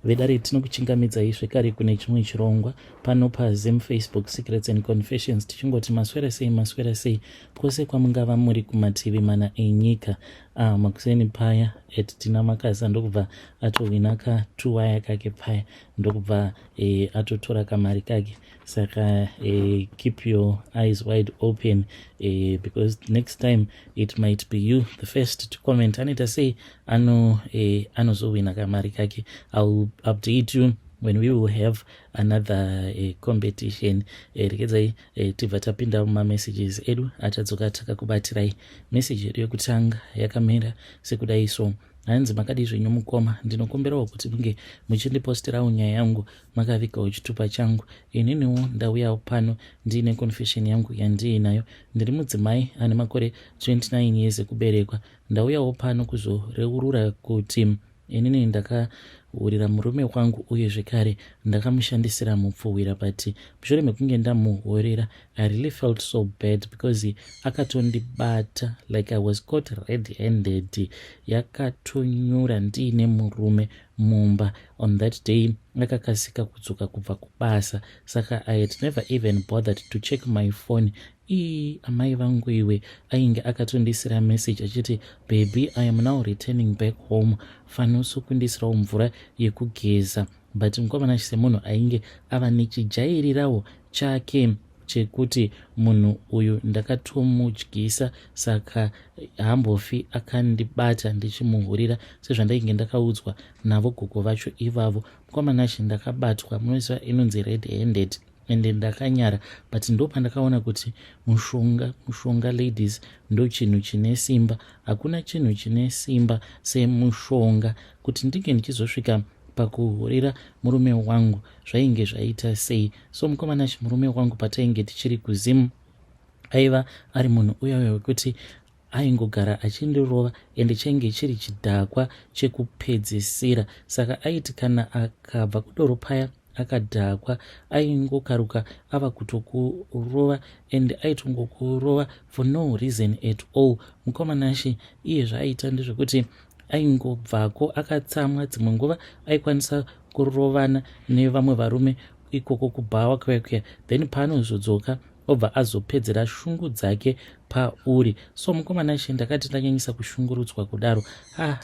vedare tinokuchingamidzai zvekare kune chimwe chirongwa pano paZim Facebook Secrets and Confessions, tichingoti maswera sei pose kwamungava muri kumativi mana enyika. Makuseni paya tina makasa ndokubva atowina ka tuwaya kake paya ndokubva atotora kamari kake. Saka keep your eyes wide open because next time it might be you the first to comment. Anita say anozowina kamari kake. I'll update you when we will have another competition. Rekedzai tibva tapinda mumamessages edu atadzoka takakubatirai. Message yedu yekutanga yakamira sekudai so: hanzi makadi zvenyu mukoma, ndinokumberawo kuti munge muchindipostirawo nyaya yangu makavigawo chitupa changu. Ininiwo ndauyawo pano ndiine confession yangu yandiinayo. Ndiri mudzimai ane makore 29 years ekuberekwa. Ndauyawo pano kuzoreurura kuti inini ndakahurira murume wangu uye zvekare ndakamushandisira mupfuwira, but mushure mekunge ndamuhorera I really felt so bad because akatondibata like I was caught red-handed. Yakatonyura ndiine murume mumba. On that day akakasika kudzoka kubva kubasa, saka I had never even bothered to check my phone. Amai vangu iwe ainge akatondisira message achiti, baby, I am now returning back home, fanoso kundisirawo mvura yekugeza. But mukomana semunhu ainge ava nechijairirawo chake chekuti munhu uyu ndakatomudyisa, saka hambofi akandibata ndichimuhurira sezvandainge ndakaudzwa navo gogo vacho ivavo. Mukomana ndakabatwa, munoziva inonzi red-handed, ende ndakanyara, but ndo pandakaona kuti mushonga ladies ndo chinhu chine simba. Hakuna chinhu chine simba semushonga. Kuti ndinge ndichizosvika pakuhurira murume wangu zvainge zvaita sei? So mukomana murume wangu patainge tichiri kuzimu aiva ari munhu uya wekuti aingogara achindirova, ende chainge chiri chidhakwa chekupedzisira. Saka aiti kana akabva kudoro paya akadhakwa aingokaruka ava kutokurova, and aitongokurova for no reason at all. Mukomanashi iye zvaaita ndezvekuti aingobvako akatsamwa. Dzimwe nguva aikwanisa kurovana nevamwe varume ikoko kubhawa kwekuya, then paanozodzoka obva azopedzera shungu dzake pauri. So mukomana ndakati ndanyanyisa kushungurudzwa kudaro,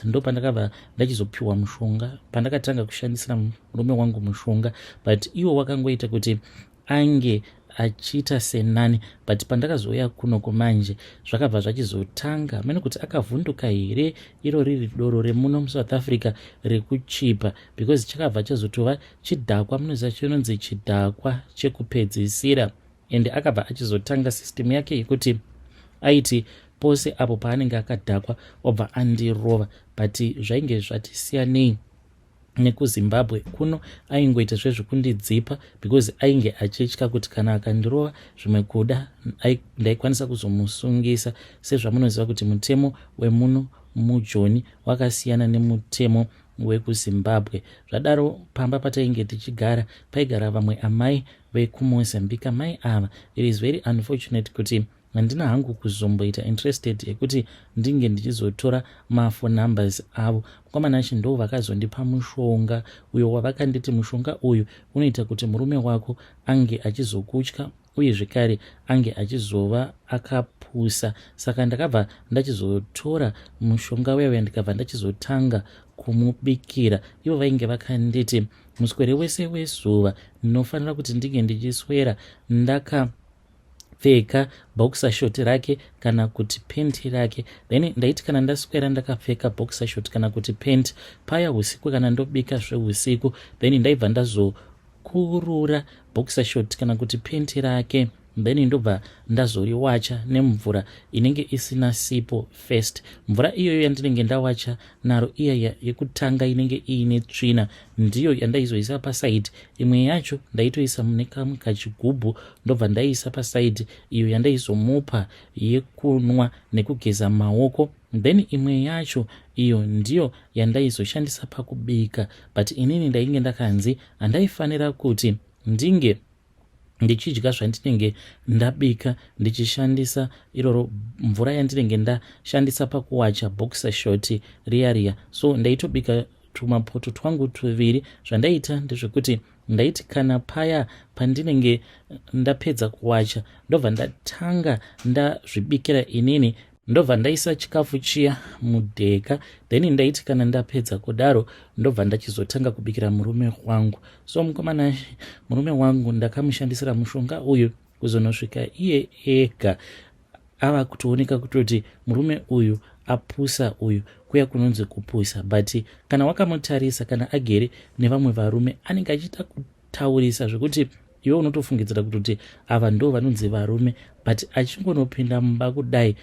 ndo pandakabva ndachizopiwa mushonga, pandakatanga kushandisira murume wangu mushonga, but iwo wakangoita kuti ange achiita senani. But pandakazouya kuno kumanje zvakabva zvachizotanga mene kuti akavhunduka here iro riri doro remuno muSouth Africa rekuchipa, because chakabva chazotova chidhakwa, munoziva chinonzi chidhakwa chekupedzisira. Ende akabva achizotanga system yake yekuti aiti pose apo paanenge akadhakwa obva andirova. But zvainge zvatisiyanei nekuZimbabwe kuno aingoita zvezvekundidzipa, because ainge achitya kuti kana akandirova zvimwe kuda ndaikwanisa kuzomusungisa. Sezvamunoziva kuti mutemo wemuno mujoni wakasiyana nemutemo wekuZimbabwe. Zvadaro pamba patainge tichigara paigara vamwe amai vekuMozambique. Mai ava it is very unfortunate kuti handina hangu kuzomboita interested yekuti ndinge ndichizotora mafone numbers avo. Mukomana ndo vakazondipa mushonga uyo wavakanditi mushonga uyu unoita kuti murume wako ange achizokutya uye zvekare ange achizova akapusa. Saka ndakabva ndachizotora mushonga wewe ndikabva ndachizotanga kumubikira. Ivo vainge vakanditi muswere wese wezuva ndinofanira kuti ndinge ndichiswera ndakapfeka boxer short rake kana kuti penti rake. Then ndaiti kana ndaswera ndakapfeka boxer short kana kuti penti paya usiku, kana ndobika zveusiku, then ndaibva ndazokurura boxer short kana kuti penti rake, then ndobva ndazoriwacha nemvura inenge isina sipo first. Mvura iyoyo yandinenge ndawacha naro iya yekutanga inenge iine tsvina ndiyo yandaizoisa paside. Imwe yacho ndaitoisa mune kamwe kachigubhu ndobva ndaisa paside, iyo yandaizomupa yekunwa nekugeza maoko. Then imwe yacho iyo ndiyo yandaizoshandisa pakubika, but inini ndainge ndakanzi handaifanira kuti ndinge ndichidya zvandinenge ndabika ndichishandisa iroro mvura yandinenge ndashandisa pakuwacha boxer short riya. So ndaitobika tumapoto twangu tuviri. Zvandaita ndezvekuti ndaiti kana paya pandinenge ndapedza kuwacha ndobva ndatanga ndazvibikira inini, ndobva ndaisa chikafu chiya mudheka, then ndaiti kana ndapedza kudaro ndobva ndachizotanga kubikira murume wangu. So mukomana murume wangu ndakamushandisira mushonga uyu kuzonosvika iye ega ava kutooneka kutoti murume uyu apusa uyu kuya kunonzi kupusa. But kana wakamutarisa, kana agere nevamwe varume, anenge achiita kutaurisa zvekuti iwe unotofungidzira kutoti ava ndo vanonzi varume, but achingonopinda mumba kudai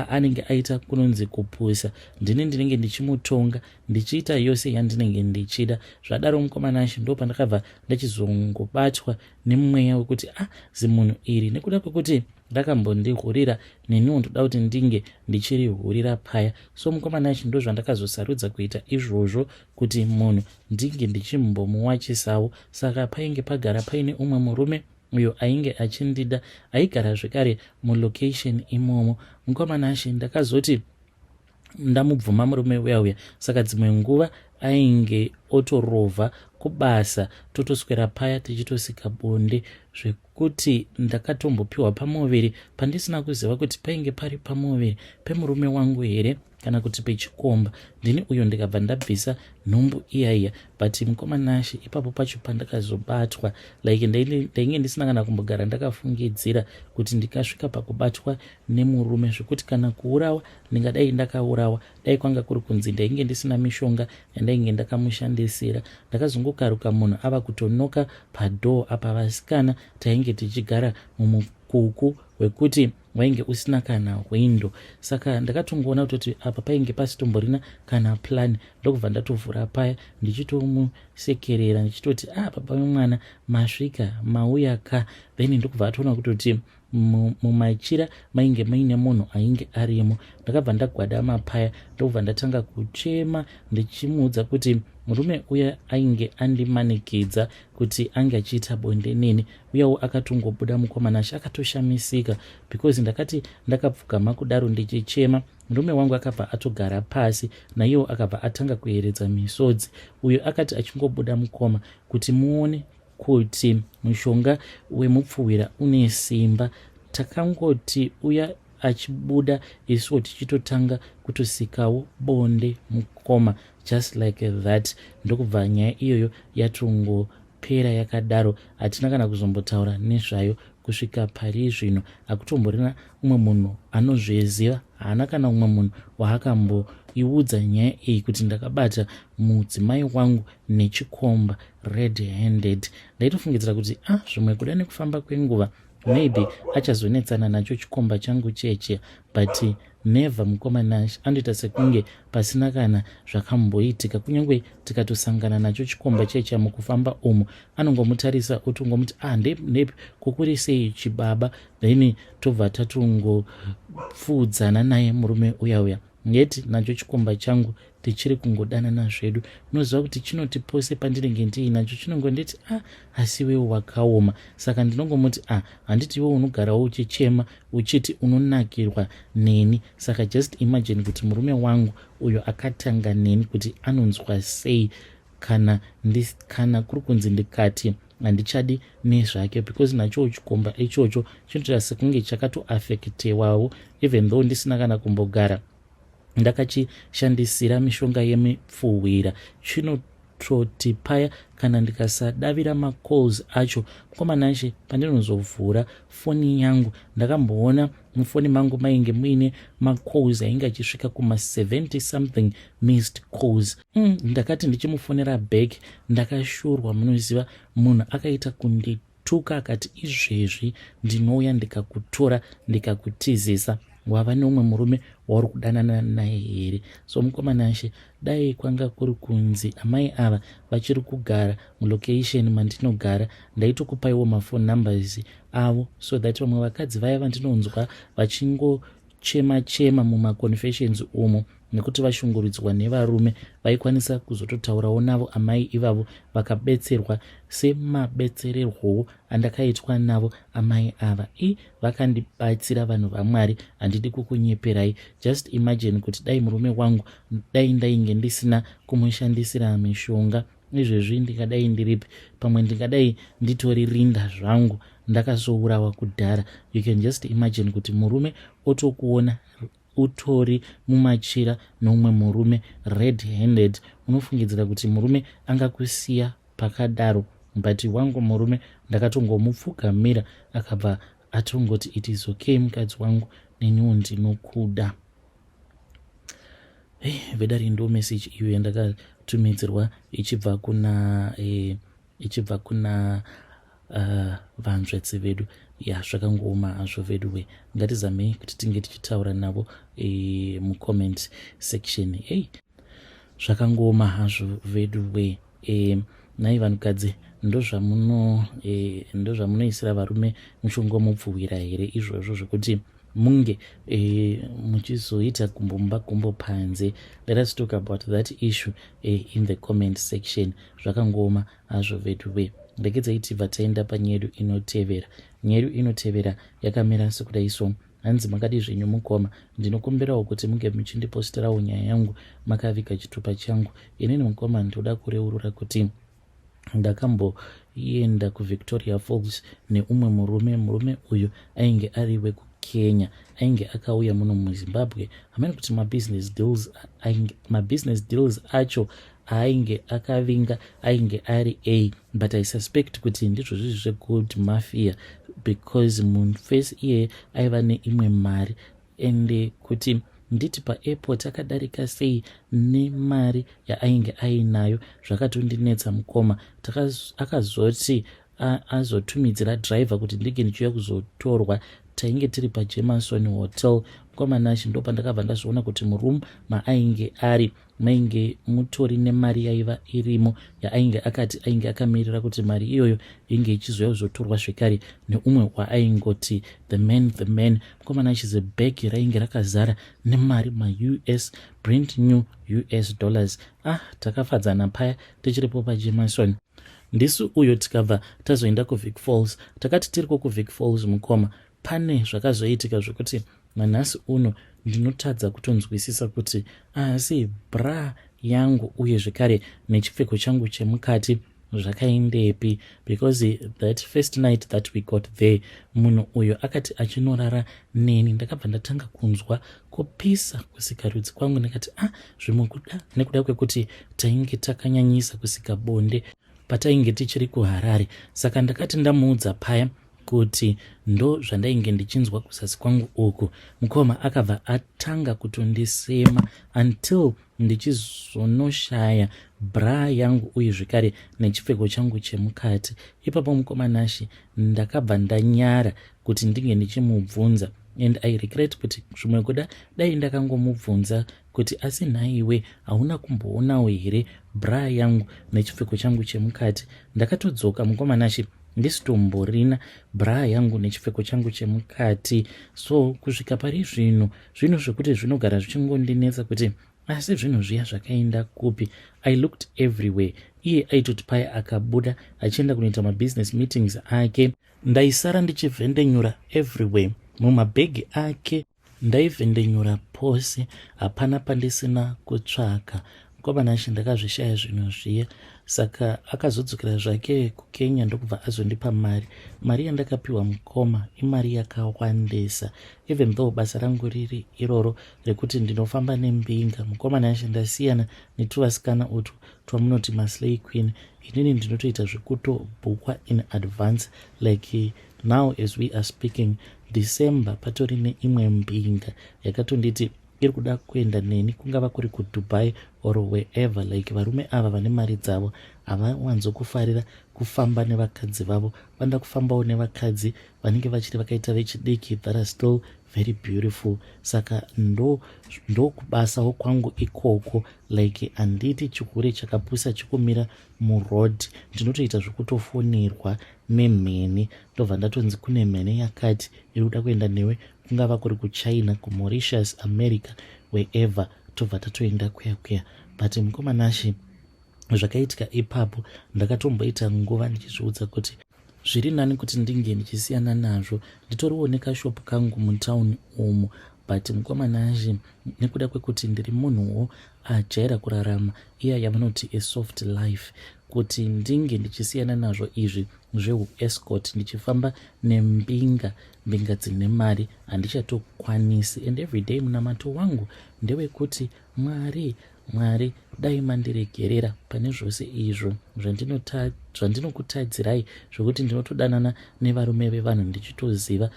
anenge aita kunonzi kupusa. Ndinenge ndichimutonga ndichiita yose yandinenge ndichida. Zvadaro mukomana ashe ndo pandakabva ndachizongobatwa nemweya wekuti zimunhu iri nekuda kwekuti ndakambondihurira neniwo ndoda kuti ndinge ndichirihurira paya. So mukomana ashe ndo zvandakazosarudza kuita izvozvo, kuti munhu ndinge ndichimbomuwachisawo. Saka painge pagara paine umwe murume uyo ainge achindida, aigara zvekare mulocation imomo. Mukomana ashe ndakazoti ndamubvuma murume uya. Saka dzimwe nguva ainge otorovha kubasa, totoswera paya tichitosika bonde, zvekuti ndakatombopiwa pamoviri pandisina kuziva kuti painge pari pamoviri pemurume wangu here kana kuti pechikomba. Ndini uyo ndikabva ndabvisa nhumbu iyaiya. But mukomana ashe ipapo pacho pandakazobatwa, like ndainge ndisina kana kumbogara ndakafungidzira kuti ndikasvika pakubatwa nemurume zvekuti kana kuurawa ndingadai ndakaurawa. Dai kwanga kuri kunzi ndainge ndisina mishonga yandainge ndakamushandisira. Ndakazongokaruka munhu ava kutonoka padoo apa vasikana tainge tichigara mumukuku wekuti wainge usina kana windo. Saka ndakatongoona kuti apa painge pasitomborina kana plan, ndokubva ndatovhura paya ndichitomusekerera ndichitoti baba vemwana masvika mauya ka. Then ndokubva atoona kutoti mumachira mainge maine munhu ainge arimo. Ndakabva ndagwadama paya ndokubva ndatanga kuchema ndichimuudza kuti murume uya ainge andimanikidza kuti ange achiita bonde neni. Uyawo akatongobuda mukomana ashe akatoshamisika, because ndakati ndakapfugama kudaro ndichichema, murume wangu akabva atogara pasi, naiwo akabva atanga kuyeredza misodzi. Uyo akati achingobuda mukoma kuti muone kuti mushonga wemupfuwira une simba. Takangoti uya achibuda isuwo tichitotanga kutosikawo bonde mukoma, just like that. Ndokubva nyaya iyoyo yatongopera yakadaro. Hatina kana kuzombotaura nezvayo kusvika pari zvino. Hakutomborina umwe munhu anozviziva, haana kana umwe munhu waakamboiudza nyaya iyi kuti ndakabata mudzimai wangu nechikomba red handed. Ndaitofungidzira kuti zvimwe kuda nekufamba kwenguva maybe achazonetsana nacho chikomba changu cheche, but never. Mukomana ashe andoita sekunge pasina kana zvakamboitika. Kunyange tikatosangana nacho chikomba cheche mukufamba umu, anongomutarisa otongomuti ndepi kukuri sei chibaba, then tobva tatongopfuudzana naye murume uya. Yeti nacho chikomba changu tichiri kungodanana zvedu. Unoziva kuti chinoti pose pandinenge ndiinacho chinongonditi asi wewo wakaoma. Saka ndinongomuti handiti iwe unogarawo uchichema uchiti unonakirwa neni. Saka just imagine kuti murume wangu uyo akatanga neni kuti anonzwa sei kana kuri kunzi ndikati handichadi nezvake, because nacho chikomba ichocho chinoita sekunge chakatoafektewawo, even though ndisina kana kumbogara ndakachishandisira mishonga yemupfuwira. Chinototi paya kana ndikasadavira macalls acho, mukomana ashe pandinozovhura foni yangu ndakamboona mufoni mangu mainge muine macalls ainge achisvika kuma 70 something missed calls. Ndakati ndichimufonera back ndakashurwa. Munoziva munhu akaita kundituka akati izvezvi ndinouya ndikakutora ndikakutizisa, wava neumwe murume wauri kudanana naye here? So mukomana ashe dai kwanga kuri kunzi amai ava vachiri kugara mulocation mandinogara, ndaitokupaiwo mafone numbers avo, so that vamwe vakadzi vaya vandinonzwa vachingochema muma confessions umo nekuti vashungurudzwa nevarume vaikwanisa kuzototaurawo navo amai ivavo vakabetserwa semabetsererwowo andakaitwa navo amai ava. Vakandibatsira vanhu vaMwari, handidi kukunyeperai. Just imagine kuti dai murume wangu dai ndainge ndisina kumushandisira mishonga izvezvi ndingadai ndiripi? Pamwe ndingadai nditori rinda zvangu ndakazourawa kudhara. You can just imagine kuti murume otokuona utori mumachira nomumwe murume red handed, unofungidzira kuti murume angakusiya pakadaro. But wangu murume ndakatongomupfugamira akabva atongoti it is okay mukadzi wangu, neniwo ndinokuda. Vedari ndo message iyo yandakatumidzirwa ichibva kuna vanzvedzi vedu. Zvakangooma hazvo vedu we, ngatizamei kuti tinge tichitaura navo mucomment section. Zvakangooma hazvo vedu we. Nai vanhukadzi, ndo zvamunoisira varume mushonga mupfuwira here izvozvo zvekuti munge muchizoita gumbo panze? Let us talk about that issue in the comment section. Zvakangooma hazvo vedu we. Ndekedzai tibva taenda panyaya yedu inotevera. Nyaya yedu inotevera yakamira sekudai so. Hanzi makadi zvenyu mukoma, ndinokumbirawo kuti munge muchindiposterawo nyaya yangu makaviga chitupa changu. Inini mukoma ndoda kureurura kuti ndakamboenda kuVictoria Falls neumwe murume uyu ainge ari wekuKenya, ainge akauya muno muZimbabwe. Hamene kuti mabusiness deals acho ainge akavinga ainge ari but I suspect kuti ndizvo zvizvi zvegold mafia, because mufesi iye aiva neimwe mari, ende kuti nditi paairport akadarika sei nemari yaainge ainayo zvakatondinetsa mukoma. Akazoti azotumidzira driver kuti ndinge ndichiuya kuzotorwa. Tainge tiri paJemerson Hotel. Mukoma nashi ndo pandakabva ndazoona kuti muroom maainge ari mainge mutori nemari yaiva irimo yaainge akati ainge akamirira kuti mari iyoyo inge ichizoya kuzotorwa zvekare neumwe waaingoti the man. Mukoma nashi zebhegi rainge rakazara nemari US brand new US dollars. Takafadzana paya tichiripo paJemerson. Ndisu uyo tikabva tazoenda kuVic Falls. Takati tiriko kuVic Falls mukoma, pane zvakazoitika zvokuti nanhasi uno ndinotadza kutonzwisisa kuti asi bra yangu uye zvekare nechipfeko changu chemukati zvakaendepi, because that first night that we got there, munhu uyo akati achinorara neni ndakabva ndatanga kunzwa kupisa kusika rudzi kwangu. Ndakati zvimukuda nekuda kwekuti tainge takanyanyisa kusika bonde patainge tichiri kuHarare. Saka ndakati ndamuudza paya kuti ndo zvandainge ndichinzwa kuzasi kwangu uku. Mukoma akabva atanga kutondisema until ndichizonoshaya bra yangu uye zvekare nechipfeko changu chemukati. Ipapo mukoma nashi ndakabva ndanyara kuti ndinge ndichimubvunza, and I regret kuti zvimwe kuda dai ndakangomubvunza kuti asi nhaiwe hauna kumboonawo here bra yangu nechipfeko changu chemukati. Ndakatodzoka mukoma nashi ndisitomborina bra yangu nechipfeko changu chemukati. So kusvika pari zvinhu zvekuti zvinogara zvichingondinetsa kuti asi zvinhu zviya zvakaenda kupi. I looked everywhere. Iye aitoti paya akabuda achienda kunoita mabusiness meetings ake. Ndaisara ndichivhendenyura everywhere, mumabhegi ake ndaivhendenyura pose, hapana pandisina kutsvaka. Mukoma nashi ndakazvishaya zvinhu zviya. Saka akazodzokera zvake kuKenya ndokubva azondipa mari yandakapiwa mukoma imari yakawandisa, even though basa rangu riri iroro rekuti ndinofamba nembinga. Mukoma nashi ndasiyana netuvasikana utu twamunoti maslay queen. Inini ndinotoita zvekutobhukwa in advance, like now as we are speaking, December patori neimwe mbinga yakatonditi iri kuda kuenda neni, kungava kuri kuDubai or wherever. Like varume ava vane mari dzavo havawanzokufarira kufamba nevakadzi vavo, vanoda kufambawo nevakadzi vanenge vachiri vakaita vechidiki that are still very beautiful. Saka ndo kubasawo kwangu ikoko, like handiti chikure chakapusa chikumira muroad, ndinotoita zvekutofonirwa nemheni. Ndobva ndatonzi kune mheni yakati iri kuda kuenda newe, kungava kuri kuChina, kuMauritius, America, wherever. tobva tatoenda kuya but mukomanashi zvakaitika ipapo ndakatomboita nguva ndichizviudza kuti zviri nani kuti ndinge ndichisiyana nazvo nditoriwo nekashopu kangu mutauni umu, but mukomanashi nekuda kwekuti ndiri munhuwo ajaira kurarama iya yavanoti asoft life, kuti ndinge ndichisiyana nazvo izvi zveuescort ndichifamba nembinga dzine mari handichatokwanisi. And everyday munamato wangu ndewekuti Mwari dai mandiregerera pane zvose izvo zvandinokutadzirai zvokuti ndinotodanana nevarume vevanhu ndichitoziva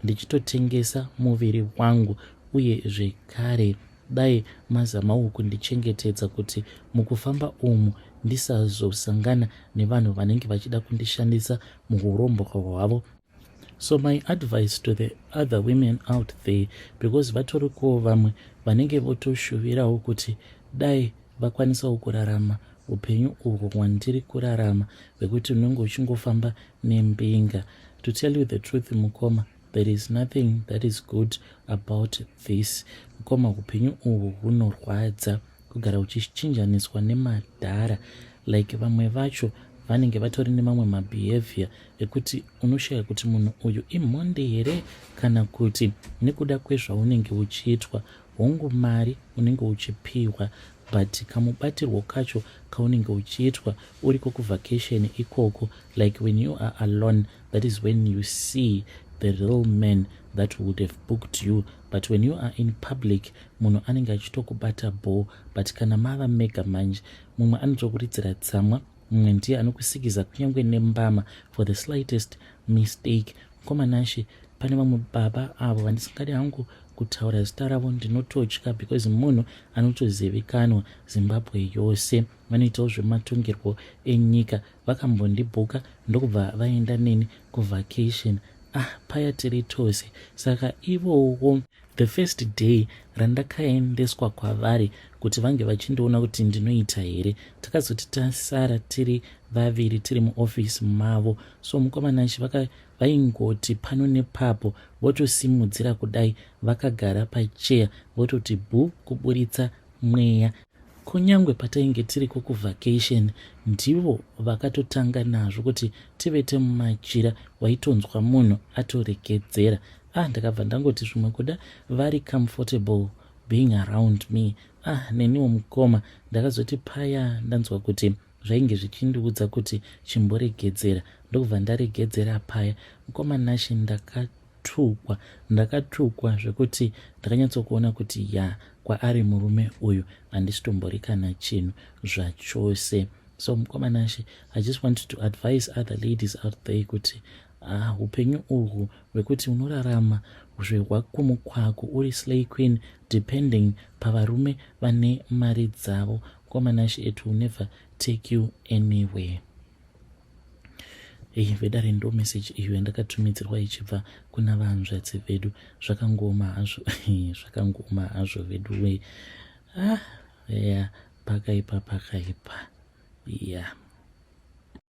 ndichitotengesa muviri wangu, uye zvekare dai mazamawo kundichengetedza kuti mukufamba umu ndisazosangana nevanhu vanenge vachida kundishandisa muurombo hwavo. So my advice to the other women out there, because vatorikowo vamwe vanenge votoshuvirawo kuti dai vakwanisawo kurarama upenyu uhwo hwandiri kurarama hwekuti unenge uchingofamba nembinga. To tell you the truth mukoma, there is nothing that is good about this. Mukoma, upenyu uhwo hunorwadza kugara uchichinjaniswa nemadhara, like vamwe vacho vanenge vatori nemamwe mabehavior ekuti unoshaya kuti munhu uyu imhonde here kana kuti nekuda kwezvaunenge uchiitwa hongu mari unenge uchipiwa, but kamubatirwo kacho kaunenge uchiitwa uriko kuvhakesheni ikoko, like when you are alone, that is when you see the real man that would have booked you, but when you are in public munhu anenge achitokubata ball. But kana mava mega manje mumwe anotokuridzira tsamwa, mumwe ndiye anokusikiza kunyange nembama for the slightest mistake. Mukomanashi, pane vamwe baba avo vandisingadi hangu kutaura zita ravo ndinototya, because munhu anotozivikanwa Zimbabwe yose, vanoitawo zvematongerwo enyika, vakambondibhuka ndokubva vaenda neni kuvacation. Paya tiri tose. Saka ivowo the first day randakaendeswa kwavari kuti vange vachindoona kuti ndinoita here, takazoti tasara tiri vaviri tiri muofisi mavo. So mukomanashi vaingoti pano nepapo votosimudzira kudai vakagara pacheya vototi bhu kuburitsa mweya. Kunyangwe patainge tiriko kuvhakation ndivo vakatotanga nazvo kuti tivete mumachira waitonzwa munhu atoregedzera. Ndakabva ndangoti zvimwe kuda vari comfortable being around me. Neniwo mukoma ndakazoti paya ndanzwa kuti zvainge zvichindiudza kuti chimboregedzera, ndokubva ndaregedzera paya. Mukomanashi, ndakatukwa zvekuti ndakanyatsokuona kuti kwaari murume uyu handisitomborika kana chinhu zvachose. So mukomanashi, I just want to advise other ladies out there kuti upenyu uhwu hwekuti unorarama zvehwakumukwako uri slay queen depending pavarume vane mari dzavo, mukomanashi, it will never take you anywhere. Vedare ndo message iyo yandakatumidzirwa ichibva kuna vanzvadzi vedu. Zvakangoma hazvo vedu we. Pakaipa. Yeah.